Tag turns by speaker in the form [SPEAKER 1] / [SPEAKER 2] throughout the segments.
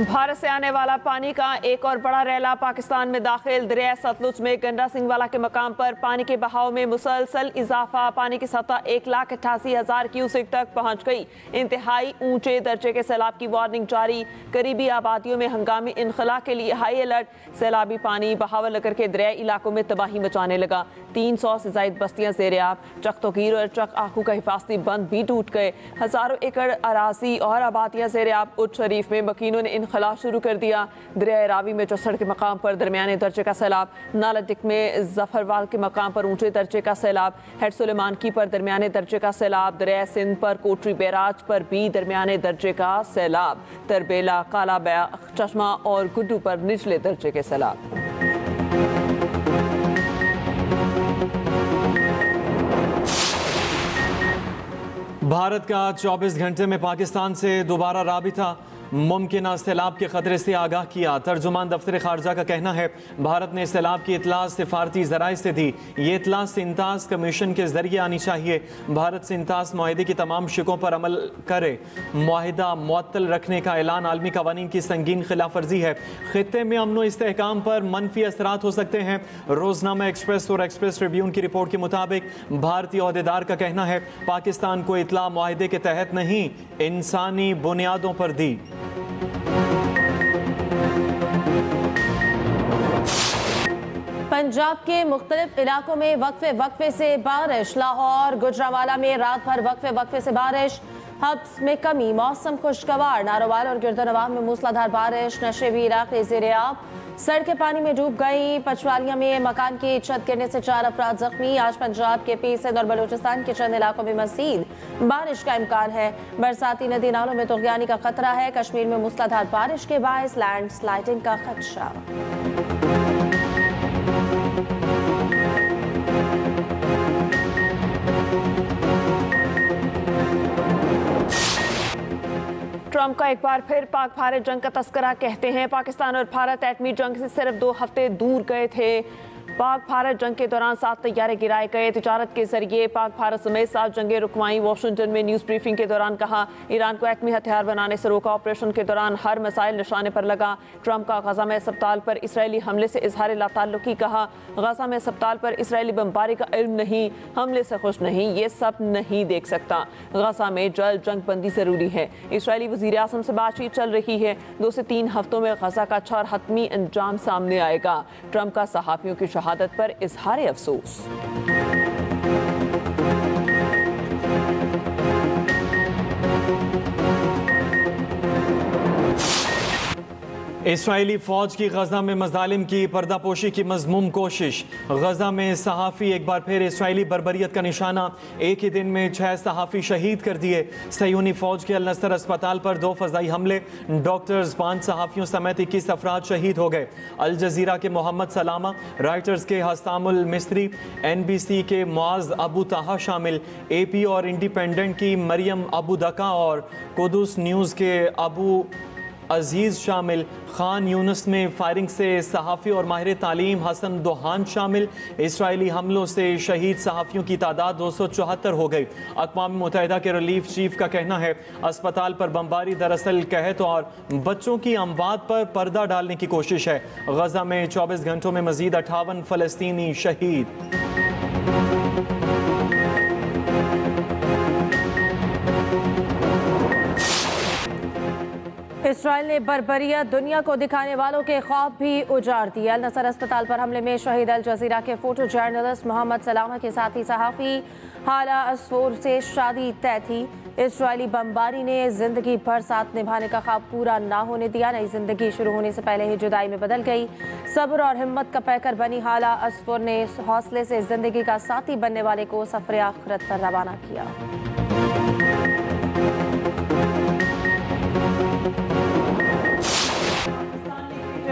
[SPEAKER 1] भारत से आने वाला पानी का एक और बड़ा रैला पाकिस्तान में दाखिल। दरिया सतलुज में गंडा सिंह वाला के मकाम पर पानी के बहाव में मुसलसल इजाफा। पानी की सतह 1,88,000 क्यूसेक तक पहुंच गई। इंतहाई ऊंचे दर्जे के सैलाब की वार्निंग जारी। करीबी आबादियों में हंगामी इनखला के लिए हाई अलर्ट। सैलाबी पानी बहावल नगर के दरियाई इलाकों में तबाही मचाने लगा। 300 से ज्यादा बस्तियां ज़ेर-ए-आब। चक तोकीर और चक आखू का हिफाजती बंद भी टूट गए। हजारों एकड़ अराजी और आबादियां ज़ेर-ए-आब। उच्च शरीफ में मकीनों ने इनखला शुरू कर दिया। दरिया रावी में चौसठ के मकाम पर दरमियाने दर्जे का सैलाब। नालाडिक में जफरवाल के मकाम पर ऊंचे दर्जे का सैलाब। हेड सुलेमान की पर दरमियाने दर्जे का सैलाब। दरिया सिंध पर कोटरी बैराज पर भी दरमियाने दर्जे का सैलाब। तरबेला, काला चश्मा और गुड्डू पर निचले दर्जे के सैलाब।
[SPEAKER 2] भारत का 24 घंटे में पाकिस्तान से दोबारा राबिता। मुमकिन सैलाब के खतरे से आगाह किया। तर्जुमान दफ्तर खारजा का कहना है भारत ने सैलाब की इतला सिफारती ज़राए से दी। ये इतला सिंतास कमीशन के जरिए आनी चाहिए। भारत सिंतास माहिदे की तमाम शिकों पर अमल करे। माहिदा मुअत्तल रखने का ऐलान आलमी कवानीन की संगीन खिलाफ वर्जी है। खित्ते में अमन व इस्तेहकाम पर मनफी असरात हो सकते हैं। रोजनामा एक्सप्रेस और एक्सप्रेस ट्रिब्यून की रिपोर्ट के मुताबिक भारतीय ओहदेदार का कहना है पाकिस्तान को इतला माहिदे के तहत नहीं, इंसानी बुनियादों पर दी।
[SPEAKER 3] पंजाब के मुख्तलिफ इलाकों में वक्फे से बारिश। लाहौर गुजरांवाला में रात भर वक्फे से बारिश। हब्स में कमी, मौसम खुशगवार। नारोवाल और गिरदनवाह में मूसलाधार बारिश। नशेबी इलाके ज़ेर-ए-आब। सड़कें पानी में डूब गई। पचवालिया में मकान की छत गिरने से 4 अफराद जख्मी। आज पंजाब के पी सिंध और बलूचिस्तान के चंद इलाकों में मज़ीद बारिश का इम्कान है। बरसाती नदी नालों में तुग़यानी का खतरा है। कश्मीर में मूसलाधार बारिश के बायस लैंड स्लाइडिंग का खदशा।
[SPEAKER 1] ट्रंप का एक बार फिर पाक भारत जंग का तस्करा। कहते हैं पाकिस्तान और भारत एटमी जंग से सिर्फ 2 हफ्ते दूर गए थे। पाक भारत जंग के दौरान 7 तैयारे गिराए गए। तिजारत के जरिए पाक भारत समेत 7 जंगें रुकवाई। वाशिंगटन में न्यूज़ ब्रीफिंग के दौरान कहा ईरान को एटमी हथियार बनाने से रोका। ऑपरेशन के दौरान हर मसाइल निशाने पर लगा। ट्रंप का गजा में अस्पताल पर इसराइली हमले से इजहार लाताल्लुकी। कहा गजा में अस्पताल पर इसराइली बमबारी का इल्म नहीं, हमले से खुश नहीं, ये सब नहीं देख सकता। गजा में जल्द जंग बंदी जरूरी है। इसराइली वज़ीर आज़म से बातचीत चल रही है। 2 से 3 हफ्तों में गजा का 4 हतमी अंजाम सामने आएगा। ट्रंप का सहाफ़ियों की शहादत पर इजहार अफसोस।
[SPEAKER 2] इसराइली फौज की गजा में मज़ालिम की पर्दापोशी की मज़मूम कोशिश। गजा में सहाफ़ी एक बार फिर इसराइली बर्बरियत का निशाना। एक ही दिन में 6 सहाफ़ी शहीद कर दिए। सयूनी फौज के अल नसर अस्पताल पर 2 फ़ज़ाई हमले। डॉक्टर्स 5 सहाफ़ियों समेत 21 अफराद शहीद हो गए। अल जज़ीरा के मोहम्मद सलामा, राइटर्स के हस्तामुल मिस्री, NBC के मुआज़ अबू ताहा शामिल। AP और इंडिपेंडेंट की मरियम अबू दका और कुदुस न्यूज़ के अबू अजीज़ शामिल। खान यूनुस में फायरिंग से सहाफ़ी और माहिर तालीम हसन दोहान शामिल। इसराइली हमलों से शहीद सहाफ़ियों की तादाद 274 हो गई। अक़वाम मुत्तहिदा के रिलीफ चीफ का कहना है अस्पताल पर बमबारी दरअसल कहत और बच्चों की अमवात पर पर्दा डालने की कोशिश है। गजा में 24 घंटों में मज़ीद 58 फ़लस्तीनी शहीद।
[SPEAKER 3] इसराइल ने बर्बरियत दुनिया को दिखाने वालों के ख्वाब भी उजाड़ दिए। अल नसर अस्पताल पर हमले में शहीद अल जज़ीरा के फोटो जर्नलिस्ट मोहम्मद सलामा के साथी सहाफ़ी हाला अस्फोर से शादी तय थी। इसराइली बमबारी ने जिंदगी भर साथ निभाने का ख्वाब पूरा ना होने दिया। नई जिंदगी शुरू होने से पहले ही जुदाई में बदल गई। सब्र और हिम्मत का पैकर बनी हाला अस्फोर ने हौसले से जिंदगी का साथी बनने वाले को सफ़र आखिरत पर रवाना किया।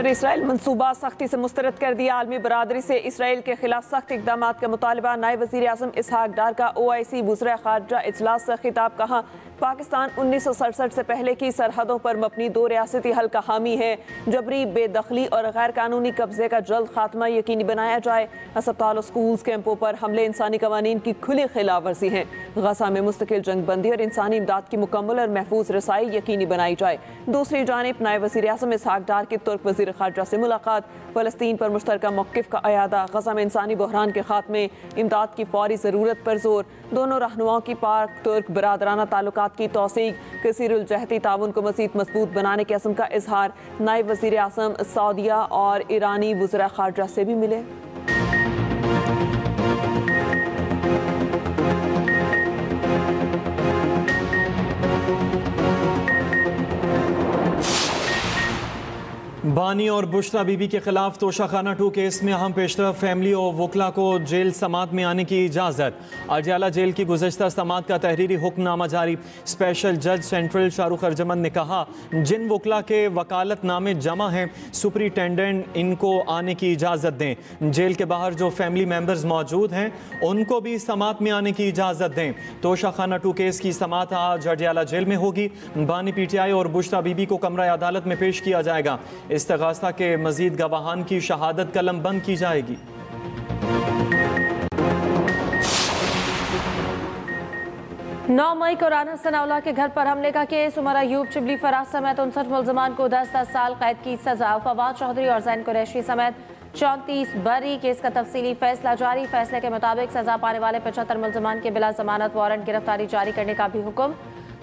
[SPEAKER 1] इसराइल मंसूबा सख्ती से मुस्तरद कर दिया। आलमी बरादरी से इसराइल के खिलाफ सख्त इकदाम का मुतालबा। नायब वज़ीर आज़म इसहाक डार का OIC बुज़रा खारजा इजलास से खिताब। कहा पाकिस्तान 1967 से पहले की सरहदों पर मबनी दो रियासती हल का हामी है। जबरी बेदखली और गैर कानूनी कब्जे का जल्द खात्मा यकीनी बनाया जाए। अस्पताल और स्कूल कैंपों पर हमले इंसानी कवानीन की खुली खिलाफ वर्जी है। गजा में मुस्तकिल जंगबंदी और इंसानी इमदाद की मुकम्मल और महफूज रसाई यकीनी बनाई जाए। दूसरी जानिब नायब वज़ीर आज़म इसहाक डार की तुर्क वज़ीर ख़ारजा से मुलाकात। फ़लस्तीन पर मुश्तरका मौक़िफ़ का अयादा। गजा में इंसानी बहरान के खात्मे, इमदाद की फौरी ज़रूरत पर जोर। दोनों रहनुमाओं की पाक तुर्क बरादराना ताल्लुकात की तौसीक, कसीरुल जहती ताउन को मज़ीद मजबूत बनाने के अज़्म का इजहार। नायब वज़ीर आज़म सऊदिया और ईरानी वज़ीर ख़ारजा से भी मिले।
[SPEAKER 2] 'बानी और बुश्रा बीबी के खिलाफ तोशाखाना 2 केस में अहम पेशरफ। फैमिली और वकला को जेल समात में आने की इजाज़त। अडयाला जेल की गुज़श्ता समात का तहरीरी हुक्मनामा जारी। स्पेशल जज सेंट्रल शाहरुख अर्जमन ने कहा, जिन वकला के वकालतनामे जमा हैं, सुपरिटेंडेंट इनको आने की इजाज़त दें। जेल के बाहर जो फैमिली मेम्बर्स मौजूद हैं, उनको भी समात में आने की इजाज़त दें। तोशाखाना 2 केस की समात आज अडयाला जेल में होगी। बानी PTI और बुश्रा बीबी को कमरा अदालत में पेश किया जाएगा। इस्तगासा के मजीद गवाहान की शहादत कलम बंद की जाएगी।
[SPEAKER 3] नौ मई को राना सनाउल्लाह के घर पर हमले का केस। उमर अयूब, चिबली फराज समेत 59 मुलजमान को 10-10 साल कैद की सजा। फवाद चौधरी और जैन कुरैशी समेत 34 बरी। केस का तफसीली फैसला जारी। फैसले के मुताबिक सजा पाने वाले 75 मुलजमान के बिला जमानत वारंट गिरफ्तारी जारी करने का भी हुक्म।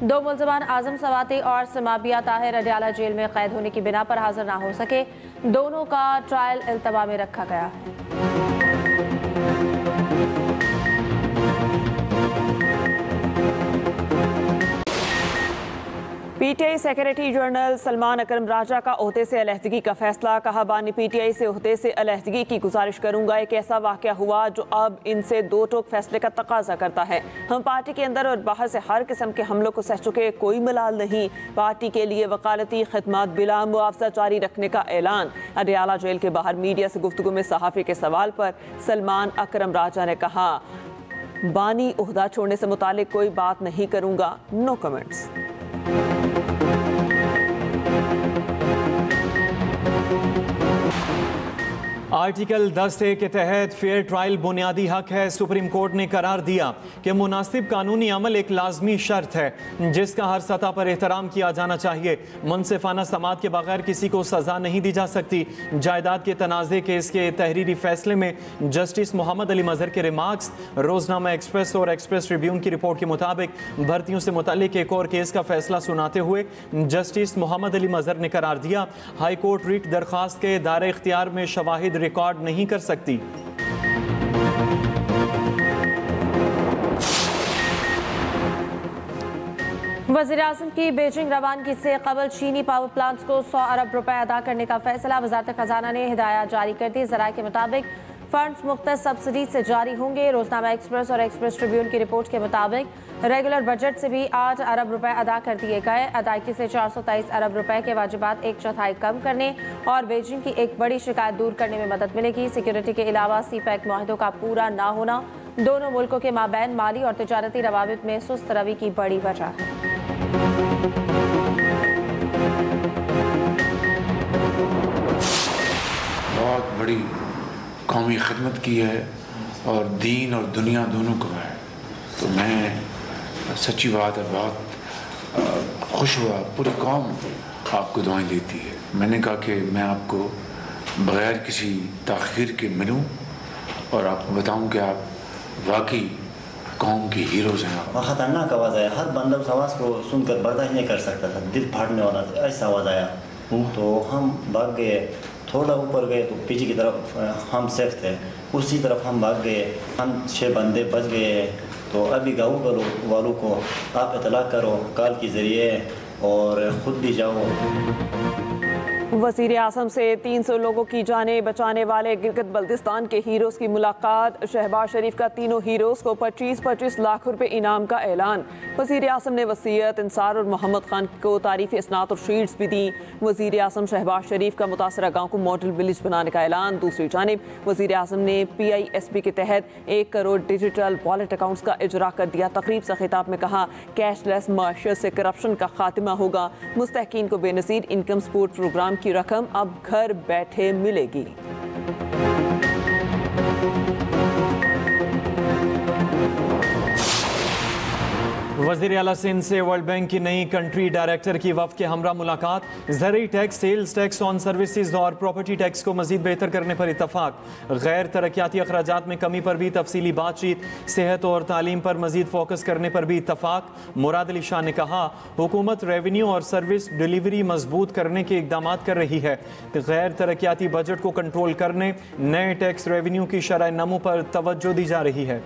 [SPEAKER 3] 2 मुलजमान आजम सवाती और समाबिया ताहिर अडयाला जेल में कैद होने की बिना पर हाजिर ना हो सके। दोनों का ट्रायल इल्तवा में रखा गया है।
[SPEAKER 1] PTI सेक्रेटरी जनरल सलमान अकरम राजा का ओहदे से अलहदगी का फैसला। कहा, बानी PTI से ओहदे से अलहदगी की गुजारिश करूंगा। एक ऐसा वाक़या हुआ जो अब इनसे दो टोक फैसले का तकाजा करता है। हम पार्टी के अंदर और बाहर से हर किस्म के हमलों को सह चुके, कोई मलाल नहीं। पार्टी के लिए वकालती खिदमत बिला मुआवजा जारी रखने का ऐलान। अडयाला जेल के बाहर मीडिया से गुफ्तगू में सहाफ़ी के सवाल पर सलमान अकरम राजा ने कहा, बानी ओहदा छोड़ने से मुतालिक कोई बात नहीं करूंगा। No comments.
[SPEAKER 2] आर्टिकल 10A के तहत फेयर ट्रायल बुनियादी हक है। सुप्रीम कोर्ट ने करार दिया कि मुनासिब कानूनी अमल एक लाजमी शर्त है जिसका हर सतह पर एहतराम किया जाना चाहिए। मुनसिफाना समात के बगैर किसी को सजा नहीं दी जा सकती। जायदाद के तनाज़े केस के तहरीरी फैसले में जस्टिस मोहम्मद अली मजहर के रिमार्क्स। रोजनामा एक्सप्रेस और एक्सप्रेस ट्रिब्यून की रिपोर्ट के मुताबिक भर्तियों से मुतालिक एक और केस का फैसला सुनाते हुए जस्टिस मोहम्मद अली मजहर ने करार दिया, हाई कोर्ट रिट दरखास्त के दायरे इख्तियार में शवाहिद रिकॉर्ड नहीं कर सकती।
[SPEAKER 3] वज़ीर आज़म की बीजिंग रवानगी से कबल चीनी पावर प्लांट्स को 100 अरब रुपए अदा करने का फैसला। वज़ारत खजाना ने हिदायत जारी कर दी। ज़राए के मुताबिक फंड्स मुख्तलिफ सब्सिडी से जारी होंगे। रोजनामा एक्सप्रेस और एक्सप्रेस ट्रिब्यून की रिपोर्ट के मुताबिक रेगुलर बजट से भी 8 अरब रुपए अदा कर दिए गए। अदायगी से 423 अरब रुपए के वाजिबात 1/4 कम करने और बीजिंग की एक बड़ी शिकायत दूर करने में मदद मिलेगी। सिक्योरिटी के अलावा CPEC माहिदों का पूरा ना होना दोनों मुल्कों के माबैन माली और तिजारती रवाबित में सुस्त रवि की बड़ी वजह है।
[SPEAKER 4] बहुत बड़ी कौमी खिदमत की है और दीन और दुनिया दोनों को है। तो मैं सच्ची बात है, बहुत खुश हुआ। पूरी कौम आपको दुआएं देती है। मैंने कहा कि मैं आपको बग़ैर किसी ताख़ीर के मिलूं और आपको बताऊं कि आप वाकई कौम की हीरोज़ हैं।
[SPEAKER 5] और ख़तरनाक आवाज़ आया। हर बंदा उस आवाज़ को सुनकर बर्दाश्त नहीं कर सकता था। दिल फाड़ने वाला ऐसा आवाज़ आया। तो हम भाग गए। थोड़ा ऊपर गए तो पीछे की तरफ हम सेफ थे, उसी तरफ हम भाग गए। हम 6 बंदे बच गए। तो अभी गाँव वालों को आप इतला करो कॉल के ज़रिए और ख़ुद भी जाओ।
[SPEAKER 1] वज़ीर आज़म से 300 लोगों की जानें बचाने वाले गिलगित बल्तिस्तान के हीरोज़ की मुलाकात। शहबाज शरीफ का तीनों हीरोज़ को 25-25 लाख रुपए इनाम का ऐलान। वज़ीर आज़म ने वसीयत, इंसार और मोहम्मद खान को तारीफ़ इसनात और शीट्स भी दी। वज़ीर आज़म शहबाज शरीफ का मुतासरा गाँव को मॉडल विलेज बनाने का ऐलान। दूसरी जानिब वज़ीर आज़म ने PISB के तहत 1 करोड़ डिजिटल वॉलेट अकाउंट्स का इजरा कर दिया। तकरीब से खिताब में कहा, कैशलेस माशियत से करप्शन का खात्मा होगा। मुस्तहकीन को बेनज़ीर इनकम सपोर्ट प्रोग्राम की रकम अब घर बैठे मिलेगी।
[SPEAKER 2] वज़ीर आला सिंध से वर्ल्ड बैंक की नई कंट्री डायरेक्टर की वफ़द के हमरा मुलाकात। ज़रूरी tax, sales tax on services और प्रॉपर्टी टैक्स को मज़ीद बेहतर करने पर इतफाक। गैर तरक्याती अखराजात में कमी पर भी तफसीली बातचीत। सेहत और तालीम पर मज़ीद फोकस करने पर भी इतफाक। मुराद अली शाह ने कहा, हुकूमत रेवेन्यू और सर्विस डिलीवरी मजबूत करने के इकदाम कर रही है। गैर तरक्याती बजट को कंट्रोल करने नए टैक्स रेवेन्यू की शरह नमू पर तवज्जो दी जा रही है।